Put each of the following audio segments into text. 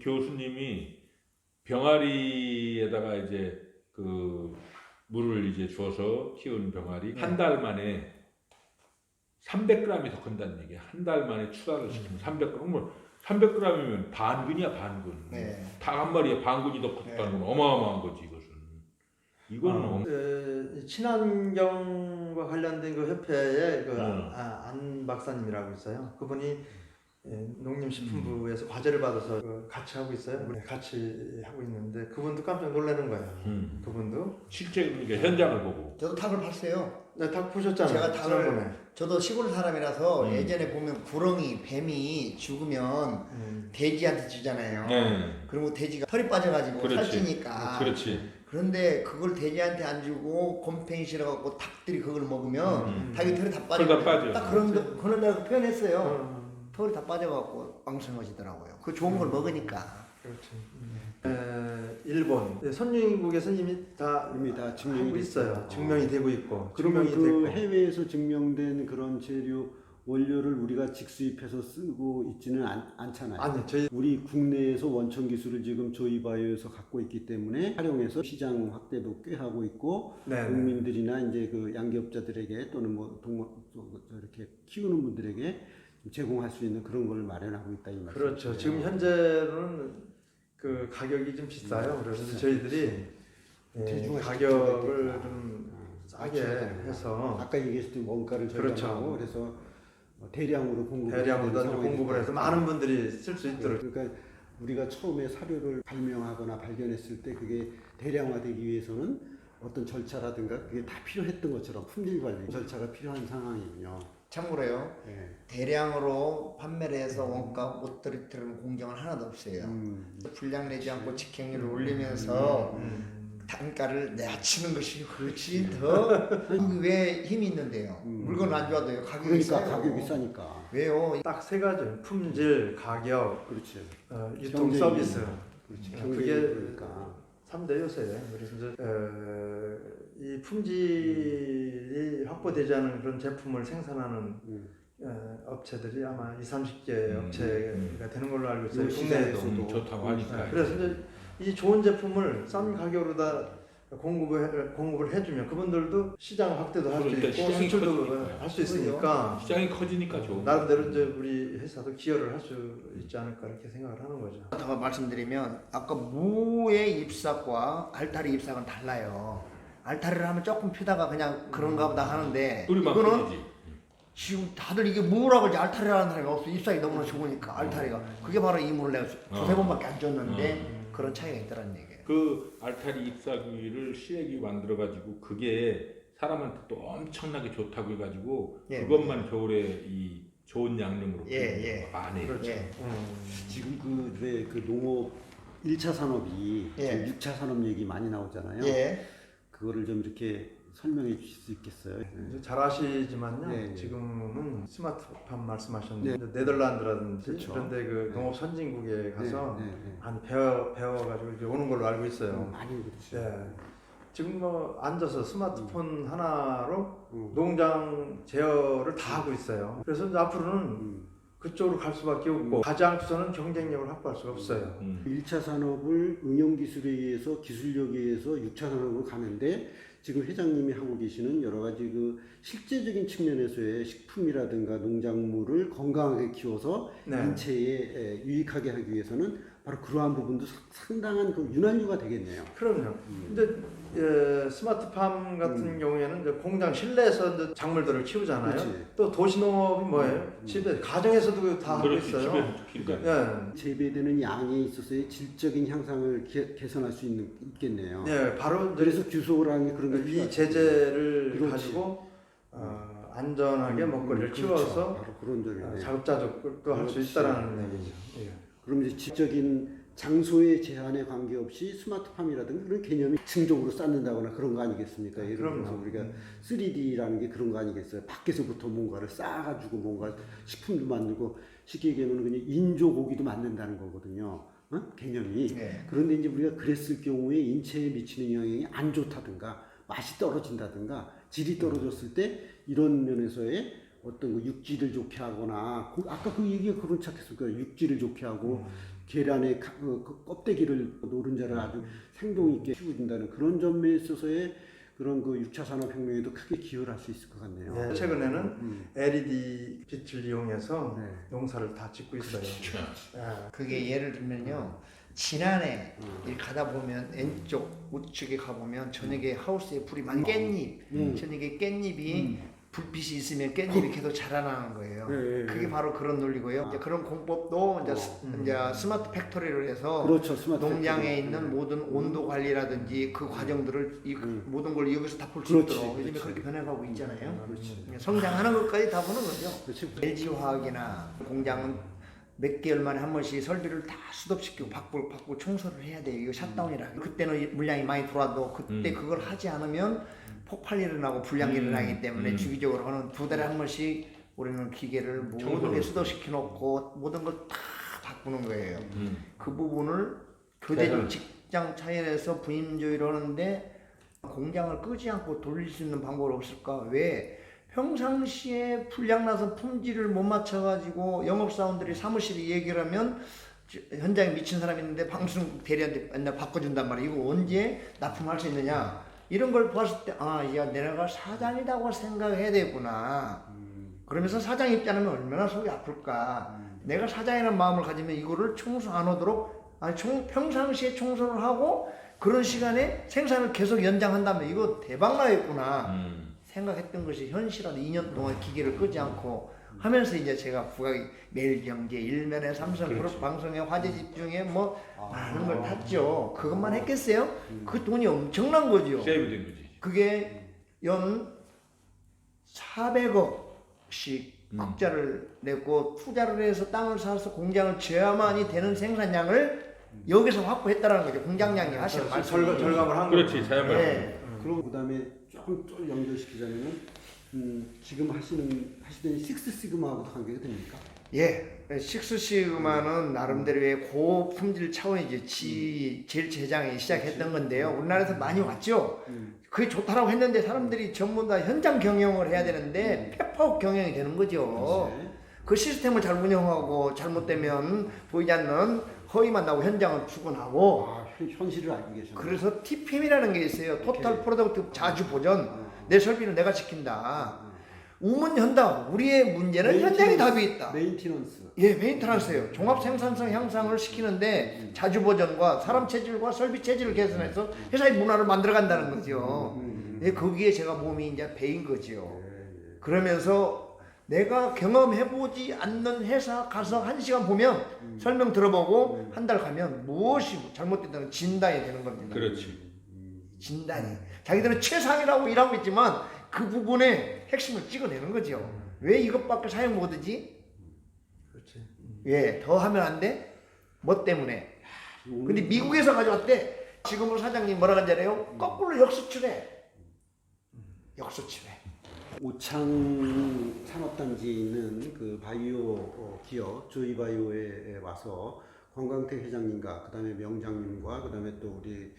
교수님이 병아리에다가 이제 그 물을 이제 주어서 키우는 병아리 한 달 만에 300g이 더 큰다는 얘기야. 한 달 만에 출하를 시키면 300g. 뭐 300g이면 반근이야, 반근. 네. 닭 한 마리에 반근이 더 컸다는 건 어마어마한 거지, 이것은. 이거는 친환경과 관련된 그 협회에 안 박사님이라고 있어요. 그분이 농림식품부에서 과제를 받아서 같이 하고 있어요. 같이 하고 있는데 그분도 깜짝 놀라는 거예요. 그분도 실제 그러니까 현장을 보고. 저도 닭을 봤어요. 네, 닭 보셨잖아요. 제가 닭을 지난번에. 저도 시골 사람이라서 예전에 보면 구렁이, 뱀이 죽으면 돼지한테 주잖아요. 네. 그리고 돼지가 털이 빠져가지고 그렇지. 살찌니까. 그렇지. 그런데 그걸 돼지한테 안 주고 곰팡이 실어갖고 닭들이 그걸 먹으면 닭이 털이 다 털이 다 빠져. 빠져. 딱 그런 데가 표현했어요. 털이 다 빠져갖고 왕성해지더라고요. 그 좋은 걸 먹으니까. 그렇죠. 일본 선진국에서 이미 다 증명이 하고 있어요. 됐어요. 증명이 되고 있고 그러면 증명이 그 됐고. 해외에서 증명된 그런 재료 원료를 우리가 직수입해서 쓰고 있지는 않잖아요. 아니 저희 우리 국내에서 원천 기술을 지금 조이바이오에서 갖고 있기 때문에 활용해서 시장 확대도 꽤 하고 있고 네. 국민들이나 이제 그 양기업자들에게 또는 뭐 동물 이렇게 키우는 분들에게 제공할 수 있는 그런 걸 마련하고 있다 이 말이죠. 그렇죠. 지금 현재는 그 가격이 좀 비싸요. 그래서 저희들이 가격을 좀 싸게 해서 아까 얘기했을 때 원가를 그렇죠. 절감하고 그래서 대량으로 공급을 해서 많은 분들이 쓸 수 있도록. 그러니까 우리가 처음에 사료를 발명하거나 발견했을 때 그게 대량화되기 위해서는 어떤 절차라든가 그게 다 필요했던 것처럼 품질 관리 절차가 필요한 상황이군요. 참고로요. 네. 대량으로 판매를 해서 원가 못 떨어뜨리는 공정은 하나도 없어요. 불량 내지 않고 직행률을 올리면서 단가를 낮추는 것이 훨씬 더 왜 힘이 있는데요. 물건 안 좋아도요. 가격이 그러니까 싸요. 가격이 싸니까. 왜요? 딱 세 가지: 품질, 가격, 그렇지. 유통 경쟁이 서비스. 그렇지. 그게 그러니까. 3대 요소예요. 그래서 이제 이 품질이 확보되지 않은 그런 제품을 생산하는 업체들이 아마 20-30개 업체가 되는 걸로 알고 있어요. 국내에도. 좋다고 하니까. 그래서 이제 이 좋은 제품을 싼 가격으로 다 공급을 해주면 그분들도 시장 확대도 할 수 그러니까 있고 시장이 수출도 커지니까요. 할 수 있으니까 시장이 커지니까 좋은 나름대로 이제 우리 회사도 기여를 할 수 있지 않을까 이렇게 생각을 하는 거죠. 더 말씀드리면 아까 무의 잎사과 알타리 잎사과는 달라요. 알타리를 하면 조금 피다가 그냥 그런가 보다 하는데 뿌리 막 이거는 뿌리지. 지금 다들 이게 무라고 이제 알타리라는 사람이 없어. 잎사귀 너무나 좋으니까 알타리가 그게 바로 이 무를 내가 두세 번밖에 안 줬는데 그런 차이가 있다는 얘기예요. 그 알타리 잎사귀를 시래기 만들어 가지고 그게 사람한테 또 엄청나게 좋다고 해가지고 그것만 겨울에 이 좋은 양념으로 많이 해요. 그렇죠. 지금 그 농업 1차 산업이 지금 6차 산업 얘기 많이 나오잖아요. 그거를 좀 이렇게 설명해 주실 수 있겠어요? 이제 잘 아시지만요. 네. 지금은 스마트팜 말씀하셨는데 네덜란드라든지 그렇죠. 그런데 그 농업 선진국에 가서 네. 많이 배워가지고 이렇게 오는 걸로 알고 있어요. 많이 그렇죠. 네. 지금 뭐 앉아서 스마트폰 하나로 농장 제어를 다 하고 있어요. 그래서 이제 앞으로는 그쪽으로 갈 수밖에 없고 가지 않고서는 경쟁력을 확보할 수가 없어요. 1차 산업을 응용기술에 의해서 기술력에 의해서 6차 산업으로 가는데 지금 회장님이 하고 계시는 여러 가지 그 실제적인 측면에서의 식품이라든가 농작물을 건강하게 키워서 인체에 유익하게 하기 위해서는 바로 그러한 부분도 상당한 그 윤활유가 되겠네요. 그럼요. 근데 스마트팜 같은 경우에는 이제 공장 실내에서 이제 작물들을 키우잖아요. 그렇지. 또 도시농업이 뭐예요? 집에 가정에서도 다 하고 있어요. 그러니까 재배되는 양에 있어서의 질적인 향상을 개선할 수 있겠네요. 네, 바로 이제 그래서 규속을 하는 게 그런 게 이 필요하죠. 제재를 그렇지. 가지고 안전하게 먹거리를 키워서 바로 그런 점이네. 자급자족도 할 수 있다라는 얘기죠. 그럼 이제 질적인 장소의 제한에 관계없이 스마트팜이라든가 그런 개념이 증적으로 쌓는다거나 그런 거 아니겠습니까? 예를 들어서 우리가 3D라는 게 그런 거 아니겠어요? 밖에서부터 뭔가를 쌓아가지고 뭔가 식품도 만들고 쉽게 얘기하면 그냥 인조고기도 만든다는 거거든요. 개념이. 그런데 이제 우리가 그랬을 경우에 인체에 미치는 영향이 안 좋다든가 맛이 떨어진다든가 질이 떨어졌을 때 이런 면에서의 어떤 그 육질을 좋게 하거나 아까 그 얘기가 그런 착했을 거예요. 육질을 좋게 하고 계란의 그 껍데기를 노른자를 아주 생동 있게 키워준다는 그런 점에 있어서의 그런 그 6차 산업혁명에도 크게 기여를 할 수 있을 것 같네요. 네, 최근에는 LED 빛을 이용해서 네. 농사를 다 짓고 있어요. 아, 그게 예를 들면요. 지난해 일 가다 보면 왼쪽 우측에 가보면 저녁에 하우스에 불이 많이 깻잎 저녁에 깻잎이 불빛이 있으면 깻잎이 계속 자라나는 거예요. 네, 그게 바로 그런 논리고요. 이제 그런 공법도 이제 스마트 팩토리를 해서 그렇죠. 스마트 농장에 팩토리. 있는 모든 온도 관리라든지 그 과정들을 모든 걸 여기서 다 볼 수 그렇지, 있도록 요즘에 그렇지. 그렇게 변해가고 있잖아요. 그렇지. 성장하는 것까지 다 보는 거죠. 그렇지. LG화학이나 공장은 몇 개월 만에 한 번씩 설비를 다 수dob시키고 바꾸고 청소를 해야 돼요. 이거 샷다운이라. 그때는 물량이 많이 들어와도 그때 그걸 하지 않으면 폭발이 일어나고 불량이 일어나기 때문에 주기적으로 하는 2달에 한 번씩 우리는 기계를 모든 게 수도시켜 놓고 모든 걸 다 바꾸는 거예요. 그 부분을 교대 직장 차원에서 부임 조율을 하는데 공장을 끄지 않고 돌릴 수 있는 방법이 없을까? 왜? 평상시에 불량 나서 품질을 못 맞춰가지고 영업사원들이 사무실에 얘기를 하면 현장에 미친 사람이 있는데 방송 대리한테 맨날 바꿔준단 말이에요. 이거 언제 납품할 수 있느냐? 이런 걸 봤을 때, 아, 야, 내가 사장이라고 생각해야 되구나. 그러면서 사장 입장하면 얼마나 속이 아플까. 내가 사장이라는 마음을 가지면 이거를 청소 안 하도록, 아니, 평상시에 청소를 하고 그런 시간에 생산을 계속 연장한다면 이거 대박 나겠구나. 생각했던 것이 현실화도 2년 동안 기계를 끄지 않고 하면서 이제 제가 국악이 매일경제, 일면에 삼성 그룹 방송에 화제 집중에 뭐 많은 걸 탔죠. 그것만 했겠어요? 그 돈이 엄청난 거죠. 세이브된 거지. 그게 연 400억씩 흑자를 냈고 투자를 해서 땅을 사서 공장을 지어야만이 되는 생산량을 여기서 확보했다라는 거죠. 공장량이 하시는 말씀이. 절감을 한 그렇지, 거죠. 자연발. 네. 그럼 그다음에 조금 또 연결시키자면은 지금 하시던 식스 시그마하고도 관계가 됩니까? 예, 식스 시그마는 나름대로의 고품질 차원이지 제일 제장에 시작했던 건데요. 우리나라에서 많이 왔죠. 그게 좋다라고 했는데 사람들이 전부 다 현장 경영을 해야 되는데 페퍼 경영이 되는 거죠. 그 시스템을 잘 운영하고 잘못되면 보이지 않는 허위만 나오고 현장은 죽어나고. 아, 현실을 알고 계셨네요. 그래서 TPM이라는 게 있어요. 토탈 프로덕트 자주 보전. 내 설비는 내가 지킨다. 우문현답. 우리의 문제는 현장에 답이 있다. 메인티넌스. 예, 메인테넌스예요. 종합 생산성 향상을 시키는데 자주 보전과 사람 체질과 설비 체질을 개선해서 회사의 문화를 만들어 간다는 거죠. 예, 거기에 제가 몸이 이제 배인 거죠. 그러면서 내가 경험해보지 않는 회사 가서 1시간 보면 설명 들어보고 한 달 가면 무엇이 잘못됐다는 진단이 되는 겁니다. 그렇지. 진단이. 자기들은 최상이라고 일하고 있지만 그 부분의 핵심을 찍어내는 거죠. 왜 이것밖에 사용 못하지? 그렇지. 예, 더 하면 안 돼? 뭐 때문에? 근데 미국에서 가져왔대. 지금은 사장님 뭐라 하잖아요? 거꾸로 역수출해. 역수출해. 오창 산업단지에 있는 그 바이오 기업 조이바이오에 와서 권광택 회장님과 그다음에 명장님과 그다음에 또 우리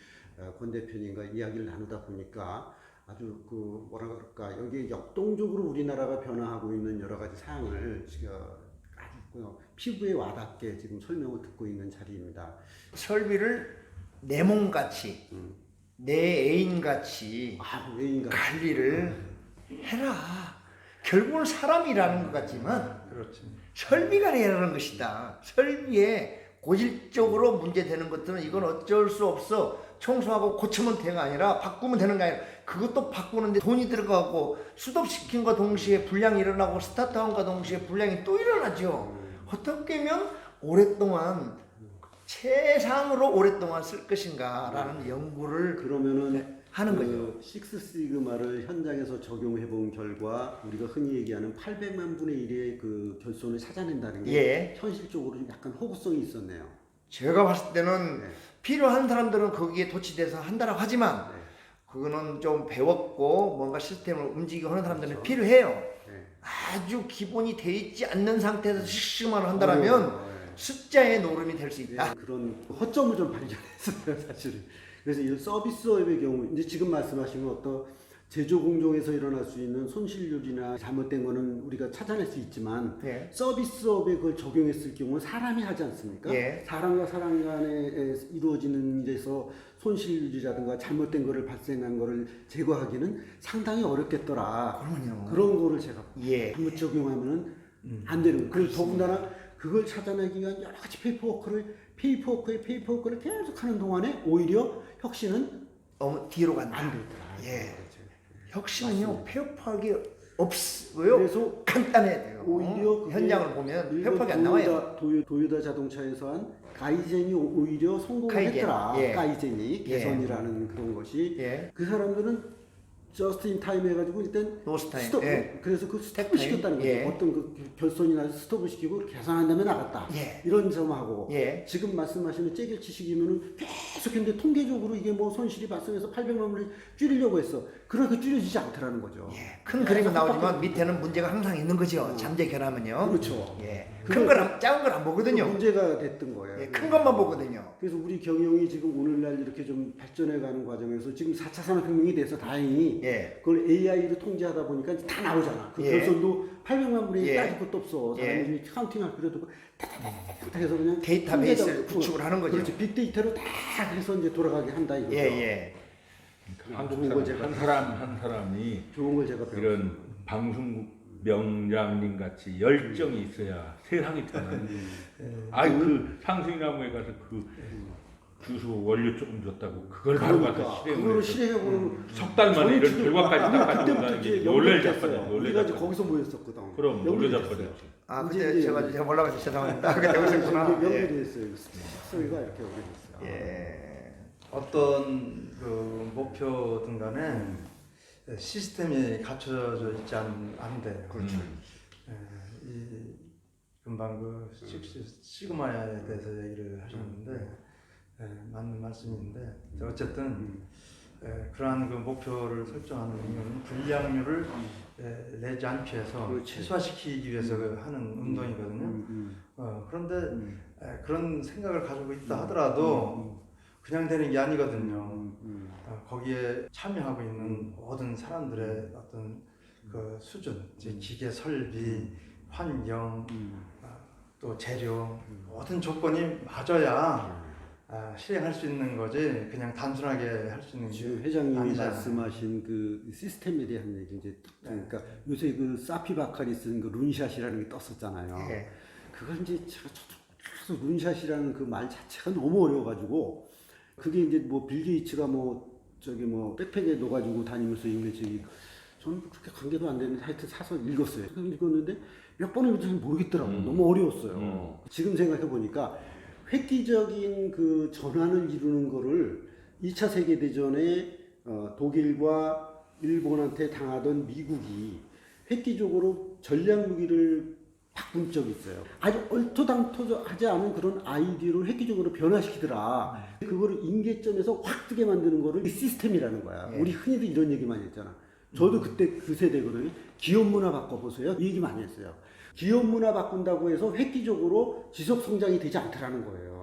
권 대표님과 이야기를 나누다 보니까 아주 그 뭐라 그럴까 여기 역동적으로 우리나라가 변화하고 있는 여러 가지 사항을 지금 아주 피부에 와닿게 지금 설명을 듣고 있는 자리입니다. 설비를 내 몸같이 내 애인같이 애인같이 관리를 해라. 결국은 사람이라는 것 같지만 그렇지. 설비가 해라는 것이다. 설비에 고질적으로 문제되는 것들은 이건 어쩔 수 없어. 청소하고 고치면 되가 아니라 바꾸면 되는 게 아니라 그것도 바꾸는데 돈이 들어가고 수독시킨과 동시에 불량이 일어나고 스타트함과 동시에 불량이 또 일어나죠. 어떻게 하면 오랫동안 최상으로 오랫동안 쓸 것인가라는 연구를 그러면은 하는 거죠. 식스 시그마를 현장에서 적용해 본 결과 우리가 흔히 얘기하는 800만 분의 1의 그 결손을 찾아낸다는 게 예. 현실적으로 좀 약간 호구성이 있었네요. 제가 봤을 때는 네. 필요한 사람들은 거기에 도취돼서 한다라고 하지만 네. 그거는 좀 배웠고 뭔가 시스템을 움직이고 하는 사람들은 필요해요. 네. 아주 기본이 돼 있지 않는 상태에서 시스템을 한다라면 숫자의 노름이 될 수 있다. 그런 허점을 좀 발견했어요, 사실은. 그래서 이 서비스업의 경우 이제 지금 말씀하신 어떤 제조 공정에서 일어날 수 있는 손실률이나 잘못된 거는 우리가 찾아낼 수 있지만 예. 서비스업에 그걸 적용했을 경우는 사람이 하지 않습니까? 예. 사람과 사람 간에 이루어지는 일에서 손실률이라든가 잘못된 거를 발생한 거를 제거하기는 상당히 어렵겠더라. 그럼요. 그런 거를 제가 예. 잘못 적용하면은 안 되는 거예요. 그리고 더군다나 그걸 찾아내기 위한 여러 가지 페이퍼워크를 계속 하는 동안에 오히려 혁신은 뒤로 간다. 안 되더라. 예. 혁신은요 폐업하기 없어요. 그래서 간단해야 돼요. 오히려 그게 현장을 보면 일본 폐업하기 안 나와요. 도요다 자동차에서 한 가이젠이 오히려 성공을 가이젠. 했더라. 예. 가이젠이 개선이라는 그런 것이 예. 그 사람들은 저스트 인 타임 해가지고 일단 노스타임. 스톱. 예. 그래서 그 스톱을 스택타임. 시켰다는 거죠. 예. 어떤 그 결손이 나서 스톱을 시키고 개선한 다음에 나갔다. 예. 이런 점하고 예. 지금 말씀하시는 째결치식이면은 계속했는데 통계적으로 이게 뭐 손실이 발생해서 800만 원을 줄이려고 했어. 그러니까 줄여지지 않더라는 거죠. 예. 큰 그림이 나오지만 밑에는 문제가 항상 있는 거죠. 잠재 결함은요. 그렇죠. 예. 그걸- 작은 걸 안 그 보거든요. 문제가 됐던 거예요. 예. 큰 것만 보거든요. 그래서 우리 경영이 지금 오늘날 이렇게 좀 발전해가는 과정에서 지금 4차 산업혁명이 돼서 다행히 예. 그걸 AI로 통제하다 보니까 다 나오잖아. 그 예. 결손도 800만 분의 예. 따질 것도 없어. 예. 사람들이 카운팅할 필요도 없고 다다다다 해서 그냥 데이터베이스를 통제자로- 구축을 하는 거죠. 그렇지. 빅데이터로 다 해서 이제 돌아가게 한다 이거죠. 예. 예. 한국 좋은 걸 사람, 한 사람이 좋은 걸 제가 배웠어요. 이런 방송 명장님 같이 열정이 있어야 세상이 편하는. 아이 그 상수이나무에 가서 그 주소 원료 조금 줬다고 그걸 바로 가서 그거를 실행을 해서 실행해보면 석 달 만에 이런 결과까지 딱 가지고 그때부터 온다는 이제 게 놀랄 연결됐어요. 잡거든. 우리가 이제 거기서 모였었거든. 그럼 연결이 놀랄 됐어요. 잡거든. 아, 이제 그때 이제 제가 몰라가지고 죄송합니다. 그때 오셨구나. 연결이 됐어요. 소리가 이렇게 연결됐어요. 예. 어떤 그 목표든 간에 시스템이 갖춰져 있지 않은데 그렇죠. 이 금방 그 시그마에 대해서 얘기를 하셨는데 맞는 말씀인데 어쨌든 그러한 그 목표를 설정하는 이유는 불량률을 내지 않기 위해서 그렇지. 최소화시키기 위해서 하는 운동이거든요. 그런데 그런 생각을 가지고 있다 하더라도 그냥 되는 게 아니거든요. 거기에 참여하고 있는 모든 사람들의 어떤 그 수준, 즉 기계 설비, 환경, 또 재료 모든 조건이 맞아야 실행할 수 있는 거지 그냥 단순하게 할 수 있는 게 지금 회장님이 아니잖아요. 말씀하신 그 시스템에 대한 얘기 이제 그러니까 요새 그 사피 바칼이 쓴 그 룬샷이라는 게 떴었잖아요. 예. 그걸 이제 제가 계속 룬샷이라는 그 말 자체가 너무 어려워가지고 그게 이제 뭐 빌 게이츠가 뭐 저기 뭐 백팩에 넣어가지고 다니면서 이메지 저는 그렇게 관계도 안 되는데 하여튼 사서 읽었어요. 읽었는데 몇 번을 잘 모르겠더라고요. 너무 어려웠어요. 지금 생각해 보니까 획기적인 그 전환을 이루는 거를 2차 세계대전에 독일과 일본한테 당하던 미국이 획기적으로 전략 무기를 바꾼 적이 있어요. 아주 얼토당토하지 않은 그런 아이디어를 획기적으로 변화시키더라. 그거를 임계점에서 확 뜨게 만드는 거를 시스템이라는 거야. 예. 우리 흔히도 이런 얘기 많이 했잖아. 저도 그때 그 세대거든요. 기업 문화 바꿔보세요. 이 얘기 많이 했어요. 기업 문화 바꾼다고 해서 획기적으로 지속 성장이 되지 않더라는 거예요.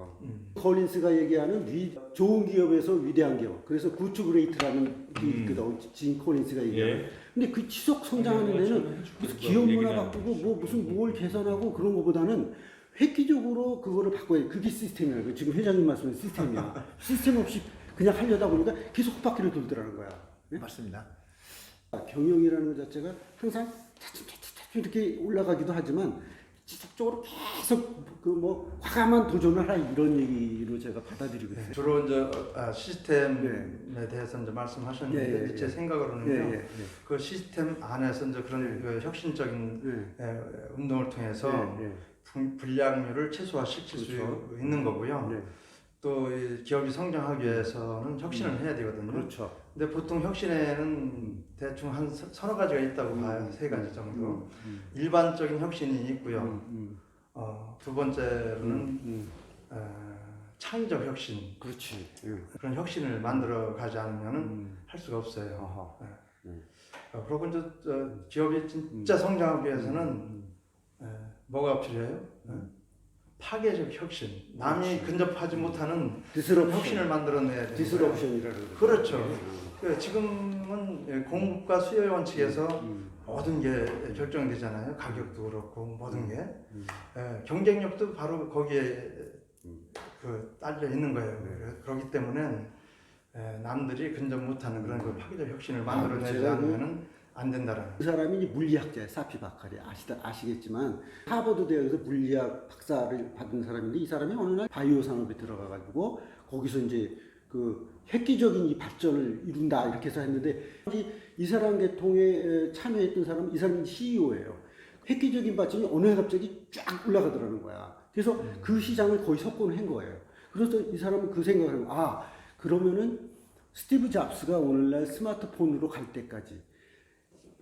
콜린스가 얘기하는 좋은 기업에서 위대한 기업. 그래서 구트 그레이트라는 게 있거든. 진 콜린스가 얘기하는. 예. 근데 그 지속 성장하는 데는 무슨 기업 문화 바꾸고 뭐 무슨 뭘 개선하고 그런 것보다는 획기적으로 그거를 바꿔야 돼. 그게 시스템이라는 거야. 지금 회장님 말씀은 시스템이야. 시스템 없이 그냥 하려다 보니까 계속 헛바퀴를 돌더라는 거야. 네? 맞습니다. 경영이라는 것 자체가 항상 차츰 이렇게 올라가기도 하지만 지속적으로 계속 그 뭐 과감한 도전을 하라 이런 얘기로 제가 받아들이고 있어요. 주로 이제 시스템에 대해서 이제 말씀하셨는데 예. 제 생각으로는요. 예. 그 시스템 안에서 이제 그런 그 혁신적인 운동을 통해서 예. 불량률을 최소화시킬 그렇죠. 수 있는 거고요. 네. 또 이 기업이 성장하기 위해서는 혁신을 해야 되거든요. 그렇죠. 근데 보통 혁신에는 대충 한 서너 가지가 있다고 봐요. 세 가지 정도. 일반적인 혁신이 있고요. 두 번째로는 창의적 혁신. 그렇지. 그런 혁신을 만들어 가지 않으면 할 수가 없어요. 그리고 이제 기업이 진짜 성장하기 위해서는 뭐가 필요해요? 파괴적 혁신, 남이 근접하지 못하는 디스럽션. 혁신을 만들어내야 되는 거예요. 디스럽션이라는 거죠. 그렇죠. 지금은 공급과 수요의 원칙에서 모든 게 결정되잖아요. 가격도 그렇고 모든 게 경쟁력도 바로 거기에 딸려 있는 거예요. 그렇기 때문에 남들이 근접 못하는 그런 그 파괴적 혁신을 만들어내지 제가 않으면 안 된다라는. 그 사람이 이제 물리학자예요. 사피 바카리 아시겠지만 하버드 대학에서 물리학 박사를 받은 사람인데 이 사람이 어느 날 바이오 산업에 들어가가지고 거기서 이제 그 획기적인 이 발전을 이룬다 이렇게 해서 했는데 이 사람 계통에 참여했던 사람은 이 사람이 CEO예요. 획기적인 발전이 어느 날 갑자기 쫙 올라가더라는 거야. 그래서 그 시장을 거의 석권한 거예요. 그래서 이 사람은 그 생각을 하고 그러면은 스티브 잡스가 오늘날 스마트폰으로 갈 때까지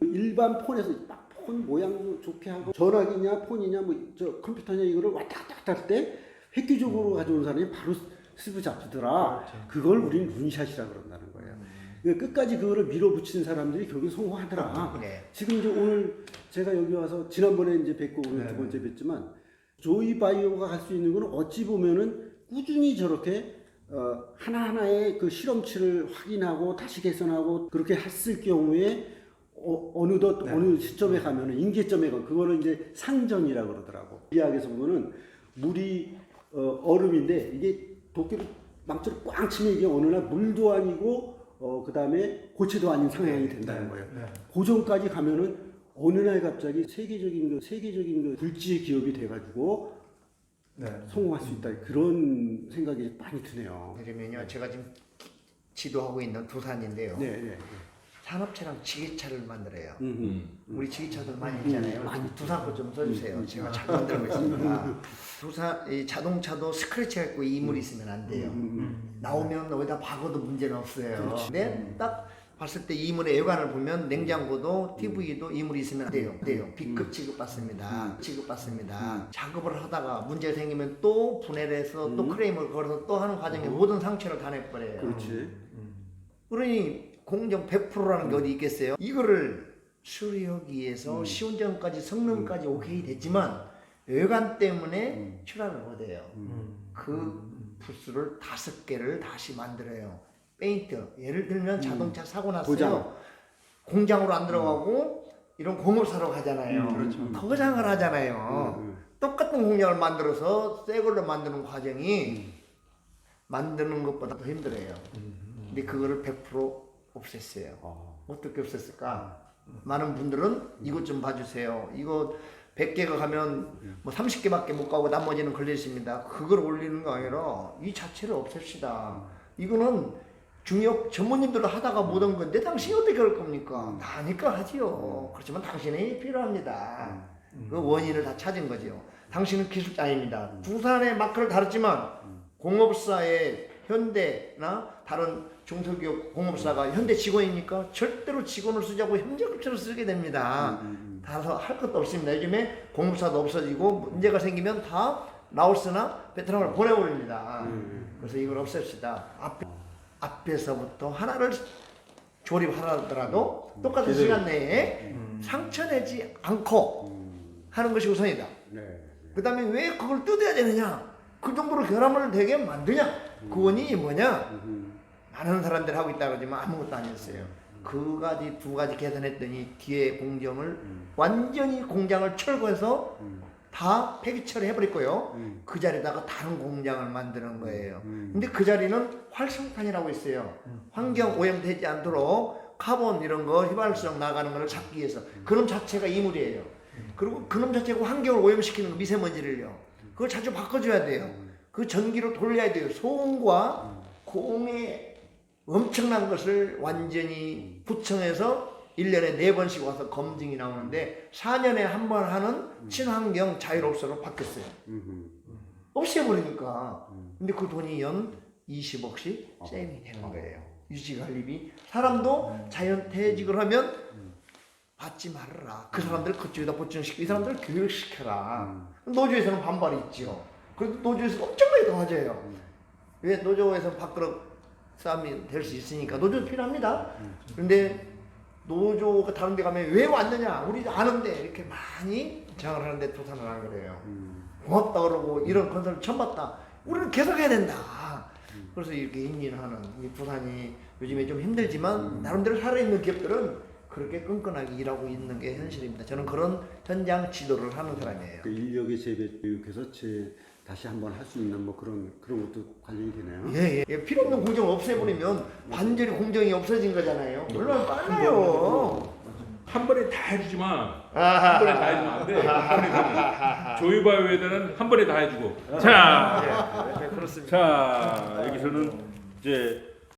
일반 폰에서 막 폰 모양 좋게 하고 전화기냐 폰이냐 뭐 저 컴퓨터냐 이거를 왔다 갔다 할 때 획기적으로 가져온 사람이 바로 스티브 잡스더라. 그렇죠. 그걸 우리는 룬샷이라 그런다는 거예요. 그러니까 끝까지 그거를 밀어붙이는 사람들이 결국 성공하더라. 네. 지금 이제 오늘 제가 여기 와서 지난번에 이제 뵙고 오늘 두 번째 뵙지만 조이 바이오가 갈 수 있는 거는 어찌 보면은 꾸준히 저렇게 하나하나의 그 실험치를 확인하고 다시 개선하고 그렇게 했을 경우에 어느덧 어느 시점에 가면은 임계점에 가 그거는 이제 상전이라 그러더라고. 이야기에서 보면은 물이 얼음인데 이게 도끼로 망치로 꽝 치면 이게 어느 날 물도 아니고 그 다음에 고체도 아닌 상황이 된다는 거예요. 그 전까지 가면은 어느 날 갑자기 세계적인 그 굴지의 기업이 돼가지고 성공할 수 있다 그런 생각이 많이 드네요. 그러면요, 제가 지금 지도하고 있는 두산인데요. 네. 산업체랑 지게차를 만들어요. 우리 지게차들 많이 있잖아요. 두산 거 좀 써주세요. 제가 잘 만들고 있습니다. 두산 이 자동차도 스크래치가 있고 이물이 있으면 안 돼요. 나오면 어디다 박아도 문제는 없어요. 근데 딱 봤을 때 이물의 외관을 보면 냉장고도 TV도 이물이 있으면 안 돼요. B급 취급받습니다. 작업을 하다가 문제 생기면 또 분해를 해서 또 크레임을 걸어서 또 하는 과정에 모든 상처를 다 내버려요. 그렇지. 그러니 공정 100%라는 게 어디 있겠어요? 이거를 수리하기 위해서 시운전까지 성능까지 오케이 됐지만 외관 때문에 출하를 못해요. 그 부스를 5개를 다시 만들어요. 페인트, 예를 들면 자동차 사고 났어요. 도장. 공장으로 안 들어가고 이런 공업사로 가잖아요. 도장을 하잖아요. 똑같은 공장을 만들어서 새 걸로 만드는 과정이 만드는 것보다 더 힘들어요. 근데 그거를 100% 없앴어요. 어떻게 없앴을까? 많은 분들은 이것 좀 봐주세요. 이거 100개가 가면 뭐 30개밖에 못 가고 나머지는 걸려 있습니다. 그걸 올리는 거 아니라 이 자체를 없앱시다. 이거는 중역 전문님들도 하다가 못한 건데 당신이 어떻게 할 겁니까? 나니까 하지요. 그렇지만 당신이 필요합니다. 그 원인을 다 찾은 거죠. 당신은 기술자입니다. 두산의 마크를 다뤘지만 공업사의 현대나 다른 중소기업 공업사가 현대 직원이니까 절대로 직원을 쓰자고 현재급처를 쓰게 됩니다. 다 할 것도 없습니다. 요즘에 공업사도 없어지고 문제가 생기면 다 라오스나 베트남을 보내버립니다. 그래서 이걸 없앱시다. 앞에서부터 하나를 조립하더라도 똑같은 시간 내에 상처 내지 않고 하는 것이 우선이다. 그 다음에 왜 그걸 뜯어야 되느냐? 그 정도로 결함을 되게 만드냐? 그 원인이 뭐냐? 많은 사람들이 하고 있다 그러지만 아무것도 아니었어요. 그 가지 두 가지 개선했더니 뒤에 공정을 완전히 공장을 철거해서 다 폐기 처리해버렸고요. 그 자리에다가 다른 공장을 만드는 거예요. 근데 그 자리는 활성탄이라고 있어요. 환경 오염되지 않도록 카본 이런 거 휘발성 나가는 걸 잡기 위해서 그놈 자체가 이물이에요. 그리고 그놈 자체가 환경을 오염시키는 거 미세먼지를요. 그걸 자주 바꿔줘야 돼요. 그 전기로 돌려야 돼요. 소음과 공의 엄청난 것을 완전히 구청에서 1년에 4번씩 와서 검증이 나오는데 4년에 한 번 하는 친환경 자율업소로 바뀌었어요. 없애버리니까. 근데 그 돈이 연 20억씩 세이빙이 되는 거예요. 유지관리비. 사람도 자연퇴직을 하면 받지 말아라. 그 사람들 그쪽에다 보충시키고 이 사람들 교육시켜라. 노조에서는 반발이 있죠. 그래도 노조에서 엄청나게 도와줘요. 왜 노조에서 밥그릇 싸움이 될 수 있으니까 노조 필요합니다. 그런데 노조가 다른 데 가면 왜 왔느냐? 우리 아는데 이렇게 많이 저항을 하는데 두산은 안 그래요. 고맙다 그러고 이런 건설 처음 봤다. 우리는 계속 해야 된다. 그래서 이렇게 인진하는 이 부산이 요즘에 좀 힘들지만 나름대로 살아있는 기업들은 그렇게 끈끈하게 일하고 있는 게 현실입니다. 저는 그런 현장 지도를 하는 사람이에요. 그 인력의 재배 교육해서 다시 한번 할 수 있는 뭐 그런 것도 관련이 되네요. 예. 필요 없는 공정을 없애버리면 완전히 공정이 없어진 거잖아요. 얼마나 빨라요. 한 번에 다 해주지만 한 번에 다 해주면 안 돼. 한 번에 다. 조이바이오에다는 한 번에 다 해주고. 자, 그렇습니다. 자 여기서는 이제